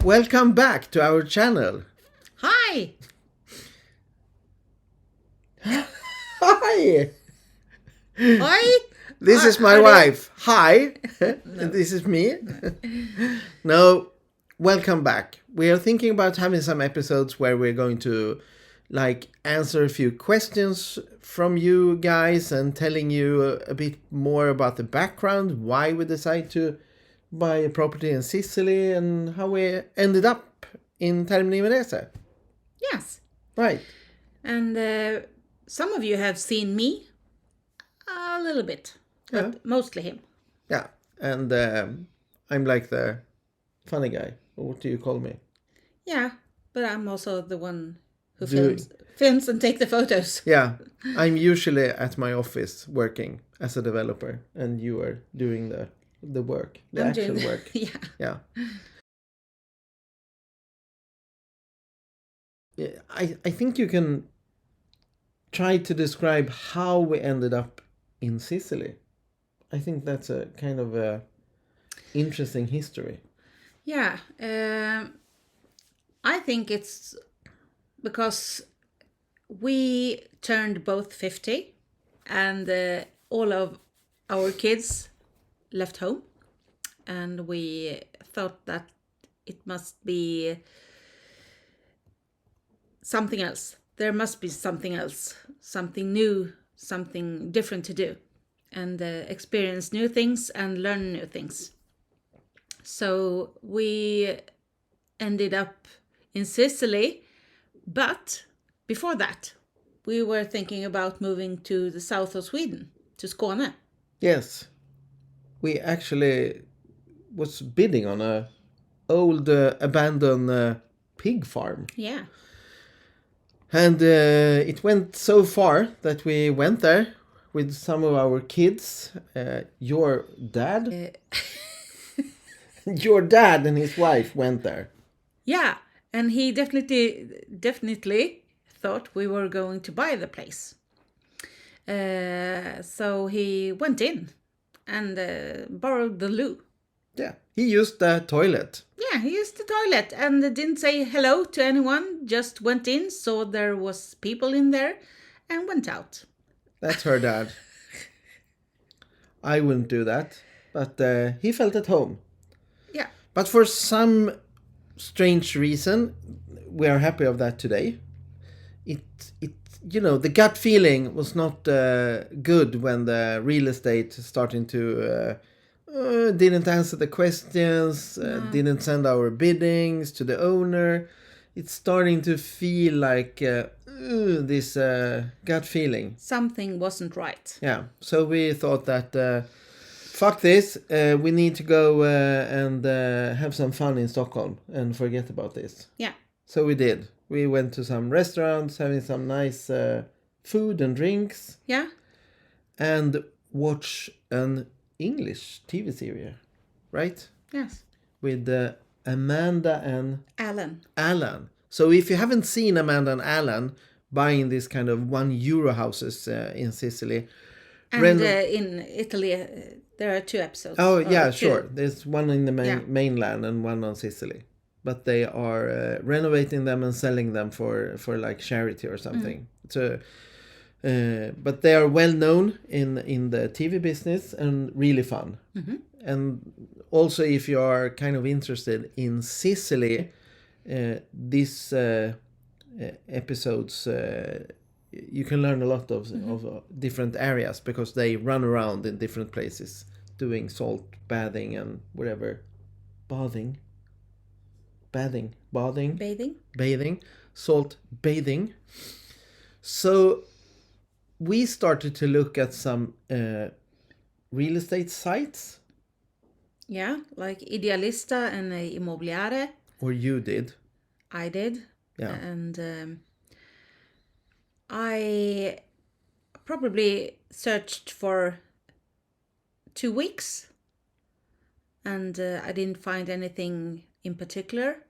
Welcome back to our channel. Hi! Hi! Hi! This is my wife. Hi! This is me. No, welcome back. We are thinking about having some episodes where we're going to answer a few questions from you guys and telling you a bit more about the background, why we decided to buy a property in Sicily and how we ended up in Termini Venezia. Yes. Right. And some of you have seen me a little bit, but mostly him. Yeah. And I'm like the funny guy. What do you call me? Yeah, but I'm also the one who films and take the photos. Yeah. I'm usually at my office working as a developer, and you are doing the work, the actual work. Yeah. I think you can try to describe how we ended up in Sicily. I think that's a kind of a interesting history. Yeah. I think it's because we turned both 50 and all of our kids left home, and we thought that it must be something else. There must be something else, something new, something different to do, and experience new things and learn new things. So we ended up in Sicily, but before that, we were thinking about moving to the south of Sweden, to Skåne. Yes. We actually was bidding on a old abandoned pig farm. Yeah. And it went so far that we went there with some of our kids. Your dad? Your dad and his wife went there. Yeah, and he definitely thought we were going to buy the place. So he went in and borrowed the loo. Yeah, he used the toilet. Yeah, he used the toilet and didn't say hello to anyone, just went in, saw there was people in there, and went out. That's her dad. I wouldn't do that, but he felt at home. Yeah. But for some strange reason, we are happy of that today. It the gut feeling was not good when the real estate starting to didn't answer the questions, didn't send our biddings to the owner. It's starting to feel like this gut feeling. Something wasn't right. Yeah, so we thought that fuck this, we need to go and have some fun in Stockholm and forget about this. Yeah. So we did. We went to some restaurants, having some nice food and drinks. Yeah. And watch an English TV series, right? Yes. With Amanda and Alan. So if you haven't seen Amanda and Alan buying this kind of €1 houses in Sicily. And in Italy, there are 2 episodes. Oh, yeah, sure. There's one in the mainland and one on Sicily. But they are renovating them and selling them for like charity or something. So, but they are well known in the TV business and really fun. And also, if you are kind of interested in Sicily, these episodes you can learn a lot of different areas because they run around in different places doing salt bathing and whatever. Bathing, salt bathing. So we started to look at some real estate sites. Yeah, like Idealista and Immobiliare. Or you did. I did. Yeah. And I probably searched for 2 weeks, and I didn't find anything in particular.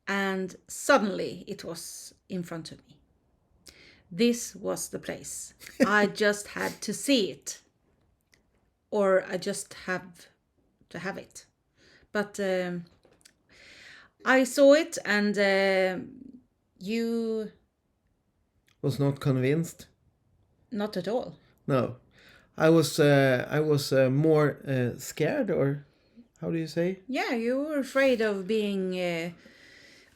And suddenly it was in front of me. This was the place. I just had to see it. Or I just have to have it. But I saw it, and you Was not convinced. not at all. No, I was more scared, or how do you say? Yeah, you were afraid of being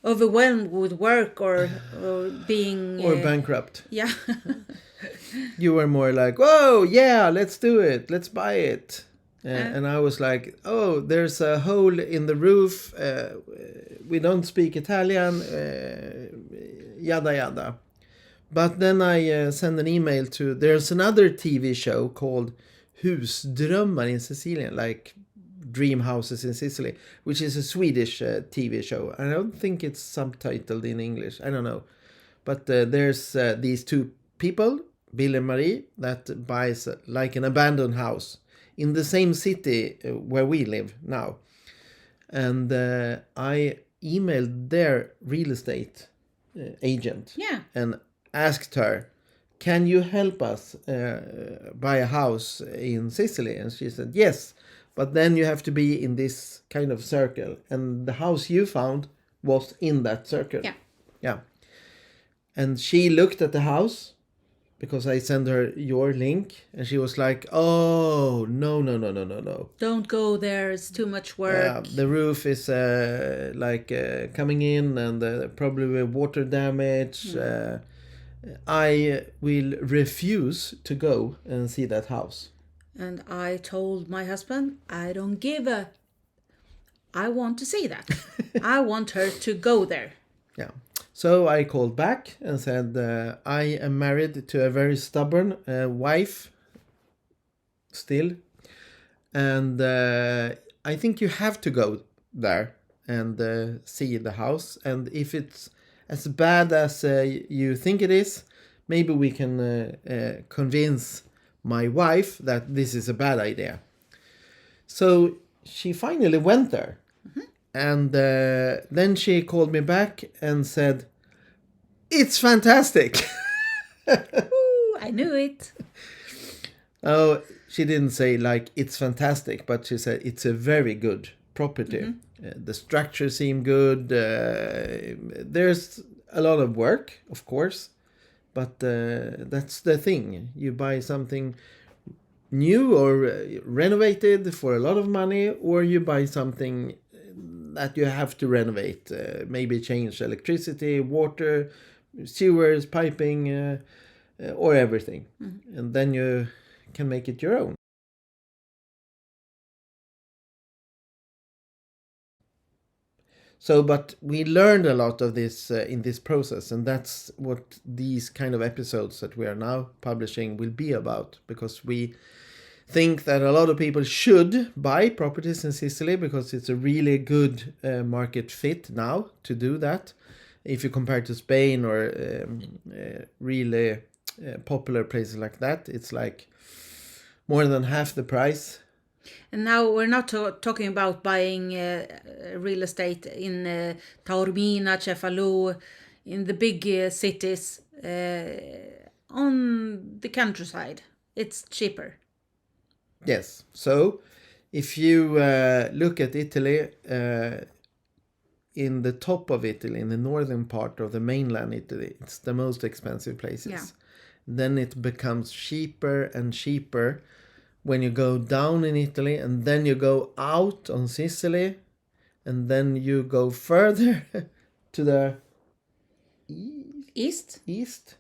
overwhelmed with work or being Or bankrupt. yeah. You were more like, "Whoa, yeah, let's do it, let's buy it," Uh, and I was like, "Oh, there's a hole in the roof. We don't speak Italian. Yada yada." But then I send an email to. There's another TV show called Husdrömmar in Sicilian, like dream houses in Sicily, which is a Swedish TV show. I don't think it's subtitled in English. I don't know. But there's these two people, Bill and Marie, that buys like an abandoned house in the same city where we live now. And I emailed their real estate agent yeah. and asked her, "Can you help us buy a house in Sicily?" And she said, "Yes, but then you have to be in this kind of circle." And the house you found was in that circle. Yeah. Yeah. And she looked at the house because I sent her your link, and she was like, "Oh, no, no, no, no, no, no. Don't go there. It's too much work. The roof is coming in, and probably water damage. I will refuse to go and see that house." And I told my husband, I don't give a. I want to see that. I want her to go there. Yeah. So I called back and said, "I am married to a very stubborn wife still. And I think you have to go there and see the house. And if it's as bad as you think it is, maybe we can convince my wife that this is a bad idea." So she finally went there. And then she called me back and said, "It's fantastic." Ooh, I knew it. Oh, she didn't say like "it's fantastic," but she said it's a very good property. The structure seemed good. There's a lot of work, of course, but that's the thing. You buy something new or renovated for a lot of money, or you buy something that you have to renovate. Maybe change electricity, water, sewers, piping, or everything. And then you can make it your own. So, but we learned a lot of this in this process, and that's what these kind of episodes that we are now publishing will be about, because we think that a lot of people should buy properties in Sicily because it's a really good market fit now to do that. If you compare to Spain or really popular places like that, it's like more than half the price. And now we're not talking about buying real estate in Taormina, Cefalù, in the big cities. On the countryside, it's cheaper. Yes. So if you look at Italy, in the top of Italy, in the northern part of the mainland Italy, it's the most expensive places. Yeah. Then it becomes cheaper and cheaper when you go down in Italy, and then you go out on Sicily, and then you go further to the East? east.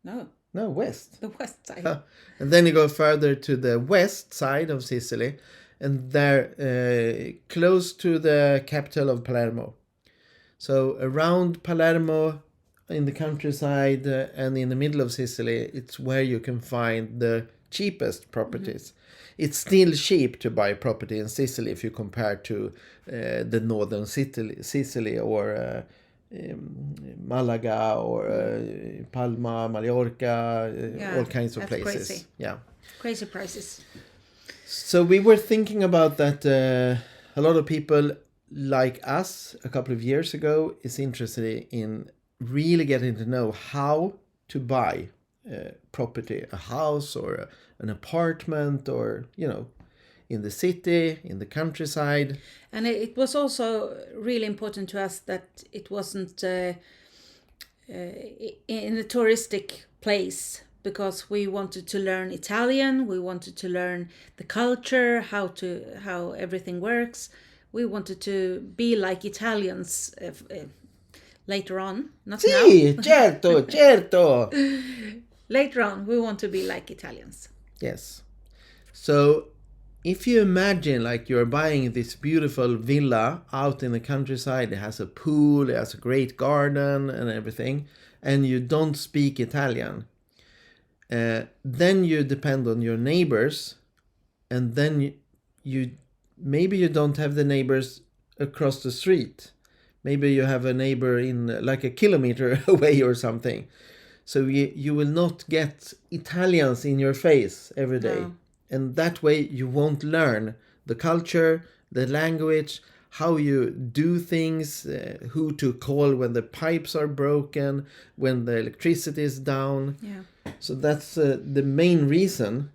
No, West. the west side. And then you go further to the west side of Sicily, and they're close to the capital of Palermo. So around Palermo, in the countryside and in the middle of Sicily, it's where you can find the cheapest properties. It's still cheap to buy property in Sicily if you compare to the northern Sicily or Malaga or Palma, Mallorca, all kinds of places. Crazy. Yeah. Crazy prices. So we were thinking about that. A lot of people like us a couple of years ago is interested in really getting to know how to buy property, a house or an apartment, or in the city, in the countryside. And it was also really important to us that it wasn't in a touristic place, because we wanted to learn Italian, we wanted to learn the culture, how everything works. We wanted to be like Italians later on, not now. Sì, certo, certo. Later on, we want to be like Italians. Yes. So if you imagine like you're buying this beautiful villa out in the countryside, it has a pool, it has a great garden and everything, and you don't speak Italian, then you depend on your neighbors, and then you maybe you don't have the neighbors across the street. Maybe you have a neighbor in like a kilometer away or something. So you will not get Italians in your face every day. No. And that way you won't learn the culture, the language, how you do things, who to call when the pipes are broken, when the electricity is down. Yeah. So that's the main reason,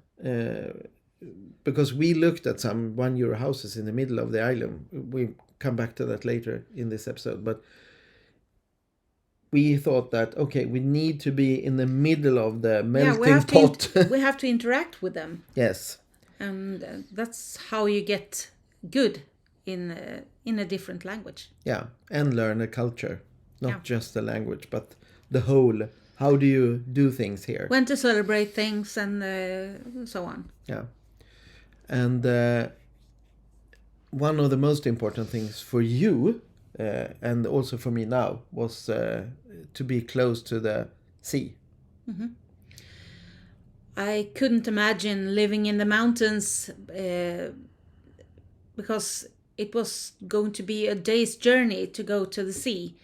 because we looked at some €1 houses in the middle of the island. We come back to that later in this episode, but we thought that, okay, we need to be in the middle of the melting pot. We have to interact with them. Yes. And that's how you get good in a different language. Yeah, and learn a culture, not just the language, but the whole. How do you do things here? When to celebrate things and so on. Yeah. And one of the most important things for you, and also for me now, was to be close to the sea. Mm-hmm. I couldn't imagine living in the mountains because it was going to be a day's journey to go to the sea.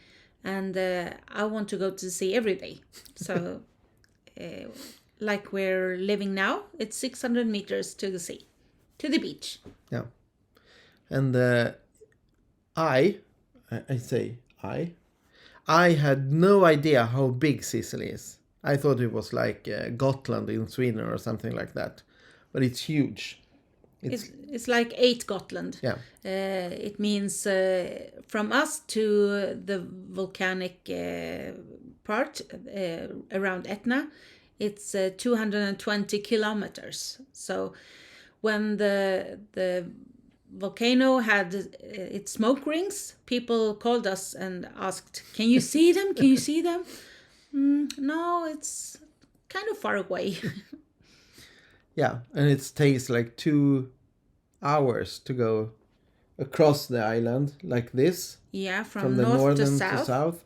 And I want to go to the sea every day. So like we're living now, it's 600 meters to the sea, to the beach. Yeah. And I had no idea how big Sicily is. I thought it was like Gotland in Sweden or something like that. But it's huge. It's like 8 Gotland. Yeah. It means from us to the volcanic part around Etna, it's 220 kilometers. So when the volcano had its smoke rings, people called us and asked, "Can you see them? Can you see them?" No, it's kind of far away. Yeah, and it takes like 2 hours to go across the island like this. Yeah, from the north northern to south.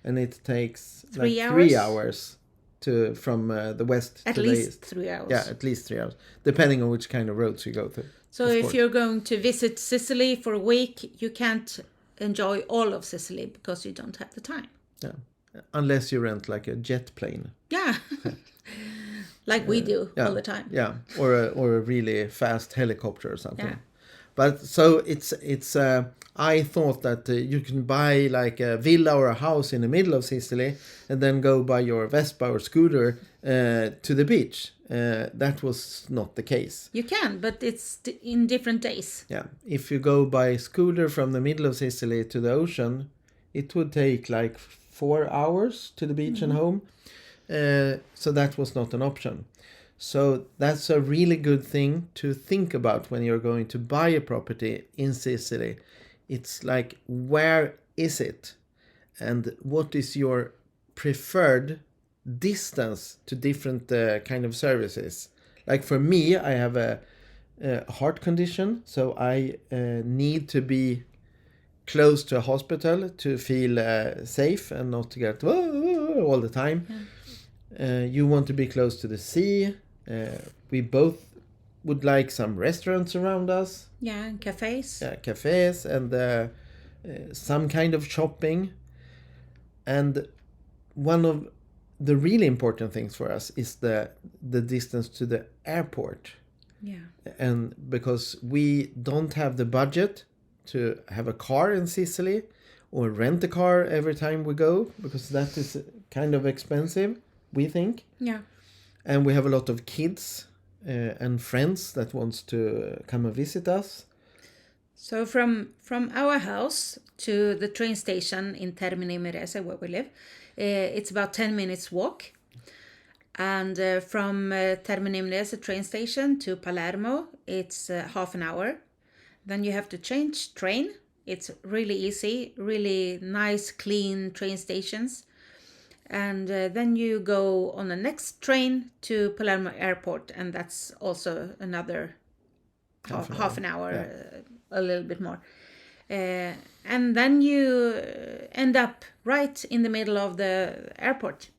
And it takes 3 like hours? 3 hours to from the west At to the least east. 3 hours. Yeah, at least 3 hours, depending on which kind of roads you go through. So if you're going to visit Sicily for a week, you can't enjoy all of Sicily because you don't have the time. Yeah, unless you rent like a jet plane. Yeah, like we do all the time. Yeah, or a really fast helicopter or something. Yeah. But so it's I thought that you can buy like a villa or a house in the middle of Sicily and then go by your Vespa or scooter to the beach. That was not the case. You can, but it's in different days. Yeah, if you go by scooter from the middle of Sicily to the ocean, it would take like 4 hours to the beach and home. So that was not an option. So that's a really good thing to think about when you're going to buy a property in Sicily. It's like, where is it? And what is your preferred distance to different kind of services? Like for me, I have a heart condition, so I need to be close to a hospital to feel safe and not to get all the time. Yeah. You want to be close to the sea. We both would like some restaurants around us. Yeah, and cafes. Yeah, cafes and some kind of shopping. And one of the really important things for us is the distance to the airport. Yeah. And because we don't have the budget to have a car in Sicily or rent a car every time we go, because that is kind of expensive, we think. Yeah. And we have a lot of kids and friends that wants to come and visit us. So from our house to the train station in Termini Merese, where we live, it's about 10 minutes walk. And from Termini Merese train station to Palermo, it's half an hour. Then you have to change train. It's really easy, really nice, clean train stations. And then you go on the next train to Palermo Airport, and that's also another half an hour, Yeah. a little bit more. And then you end up right in the middle of the airport.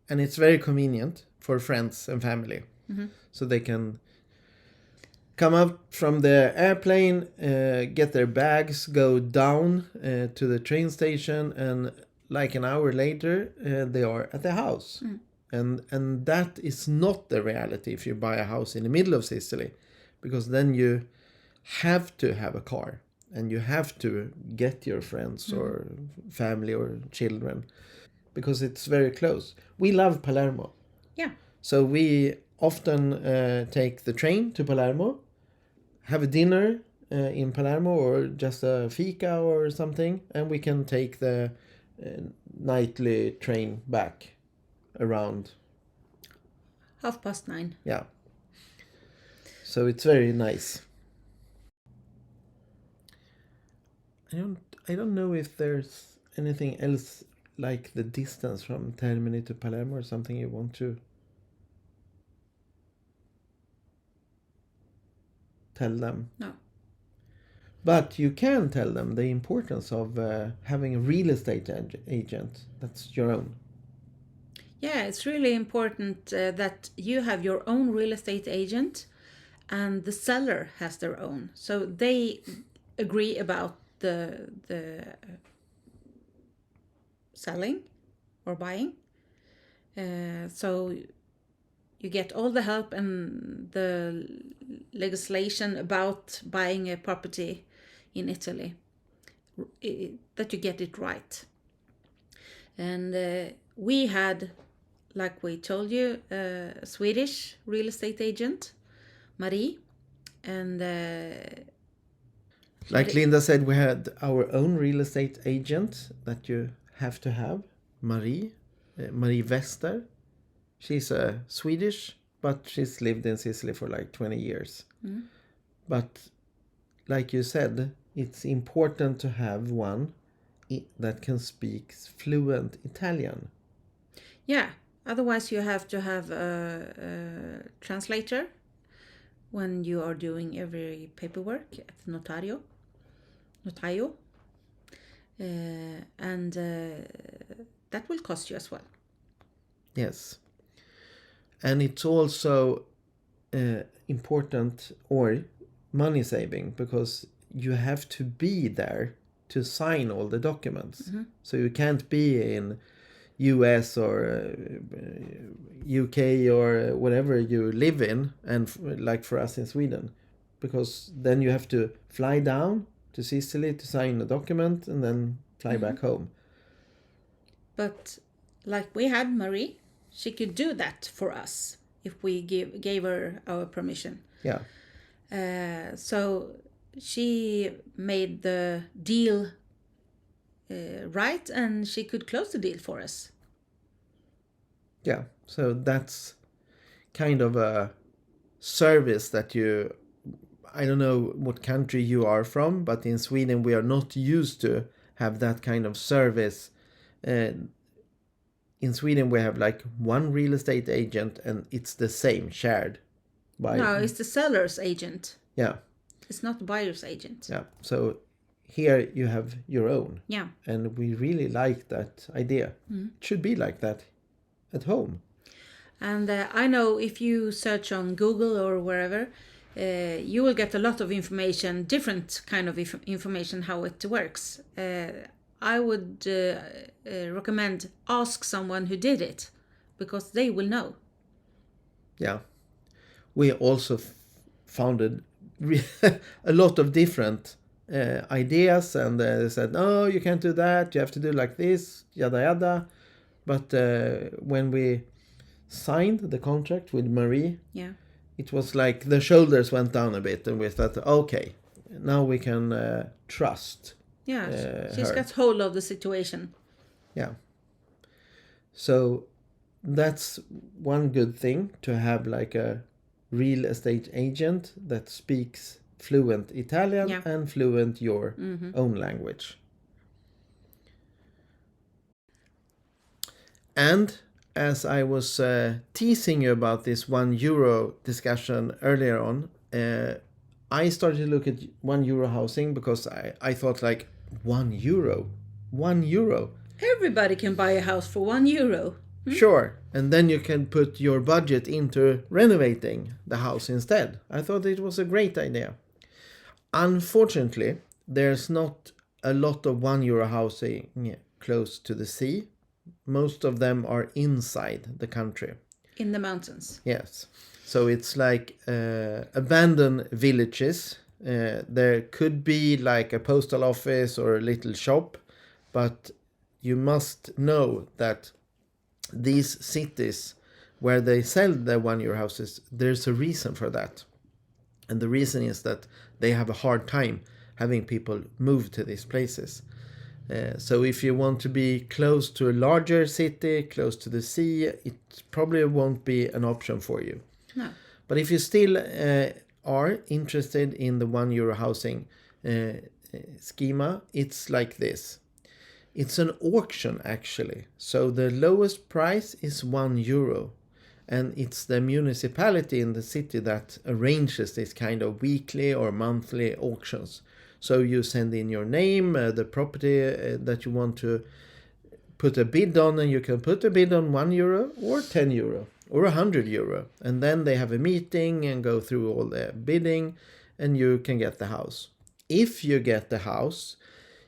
And it's very convenient for friends and family. So they can come up from the airplane, get their bags, go down to the train station, and like an hour later, they are at the house. And that is not the reality if you buy a house in the middle of Sicily, because then you have to have a car and you have to get your friends or family or children because it's very close. We love Palermo. Yeah. So we often take the train to Palermo, have a dinner in Palermo or just a fika or something, and we can take the nightly train back around 9:30. Yeah. So it's very nice. I don't know if there's anything else like the distance from Termini to Palermo or something you want to tell them. No. But you can tell them the importance of having a real estate agent that's your own. Yeah, it's really important that you have your own real estate agent and the seller has their own. So they agree about the selling or buying. So you get all the help and the legislation about buying a property in Italy, that you get it right. And we had, like we told you, a Swedish real estate agent, Marie, and like Linda said, we had our own real estate agent that you have to have, Marie Wester. She's a Swedish, but she's lived in Sicily for like 20 years. But like you said, it's important to have one that can speak fluent Italian. Yeah, otherwise you have to have a translator when you are doing every paperwork at the notario. And that will cost you as well. Yes. And it's also important or money saving because you have to be there to sign all the documents. So you can't be in US or UK or whatever you live in, and like for us in Sweden, because then you have to fly down to Sicily to sign a document and then fly back home. But like we had Marie, she could do that for us if we gave her our permission. Yeah. So she made the deal right, and she could close the deal for us. Yeah. So that's kind of a service that you, I don't know what country you are from, but in Sweden we are not used to have that kind of service. In Sweden we have like one real estate agent and it's the same shared by... No, it's the seller's agent. Yeah. It's not the buyer's agent. Yeah. So here you have your own. Yeah. And we really like that idea. It should be like that at home. And I know if you search on Google or wherever, you will get a lot of information, different kind of information, how it works. I would recommend ask someone who did it, because they will know. Yeah. We also founded a lot of different ideas, and they said, no, you can't do that, you have to do like this, yada yada. But when we signed the contract with Marie, Yeah, it was like the shoulders went down a bit, and we thought, okay, now we can trust. Yeah, she's her. got hold of the situation. Yeah. So that's one good thing, to have like a real estate agent that speaks fluent Italian and fluent your own language. And as I was teasing you about this €1 discussion earlier on, I started to look at €1 housing because I thought like €1. €1. Everybody can buy a house for €1. Sure, and then you can put your budget into renovating the house instead. I thought it was a great idea. Unfortunately, there's not a lot of €1 housing close to the sea. Most of them are inside the country. In the mountains. Yes. So it's like abandoned villages. There could be like a postal office or a little shop, but you must know that these cities where they sell the €1 houses, there's a reason for that. And the reason is that they have a hard time having people move to these places. So if you want to be close to a larger city, close to the sea, it probably won't be an option for you. No. But if you still are interested in the €1 housing schema, it's like this. It's an auction actually. So the lowest price is €1. And it's the municipality in the city that arranges this kind of weekly or monthly auctions. So you send in your name, the property that you want to put a bid on, and you can put a bid on €1 or €10 or €100. And then they have a meeting and go through all the bidding, and you can get the house. If you get the house,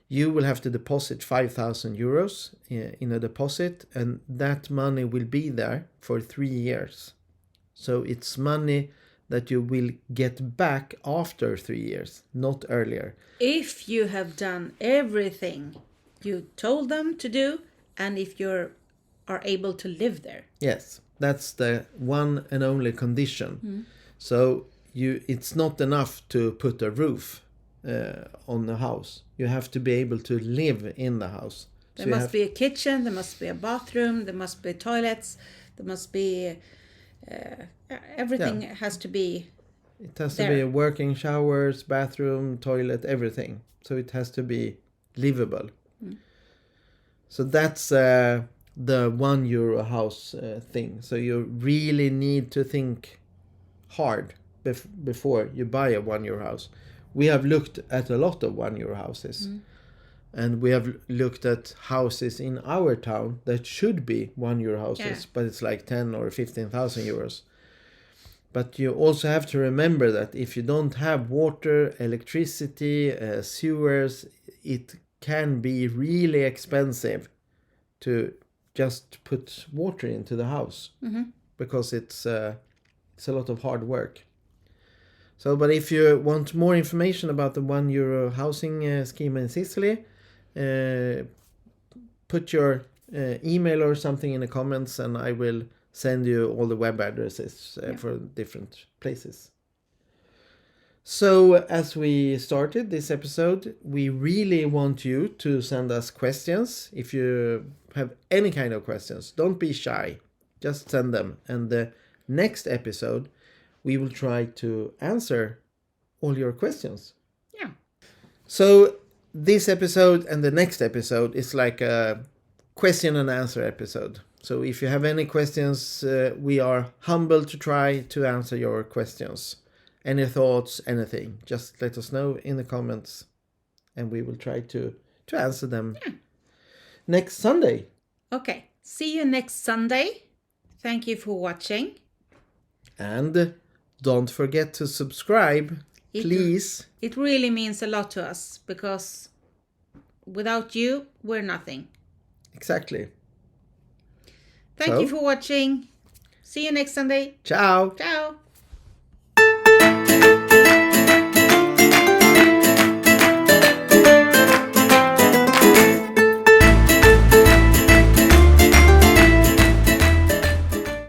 you will have to deposit €5,000 in a deposit, and that money will be there for 3 years. So it's money that you will get back after 3 years, not earlier. If you have done everything you told them to do, and if you are able to live there. Yes, that's the one and only condition. So it's not enough to put a roof on the house. You have to be able to live in the house. There must be a kitchen, there must be a bathroom, there must be toilets, there must be everything has to be. It has to be working showers, bathroom, toilet, everything. So it has to be livable. So that's the €1 house thing. So you really need to think hard before you buy a €1 house. We have looked at a lot of €1 houses. And we have looked at houses in our town that should be €1 houses, but it's like 10 or 15,000 euros. But you also have to remember that if you don't have water, electricity, sewers, it can be really expensive to just put water into the house because it's a lot of hard work. So, but if you want more information about the €1 housing scheme in Sicily, put your email or something in the comments, and I will send you all the web addresses for different places. So as we started this episode, we really want you to send us questions. If you have any kind of questions, don't be shy. Just send them. And the next episode, we will try to answer all your questions. Yeah. So this episode and the next episode is like a question and answer episode. So if you have any questions, we are humble to try to answer your questions. Any thoughts, anything, just let us know in the comments, and we will try to answer them next Sunday. Okay, see you next Sunday. Thank you for watching. And don't forget to subscribe, please. It really means a lot to us, because without you, we're nothing. Exactly. Thank you for watching. See you next Sunday. Ciao. Ciao.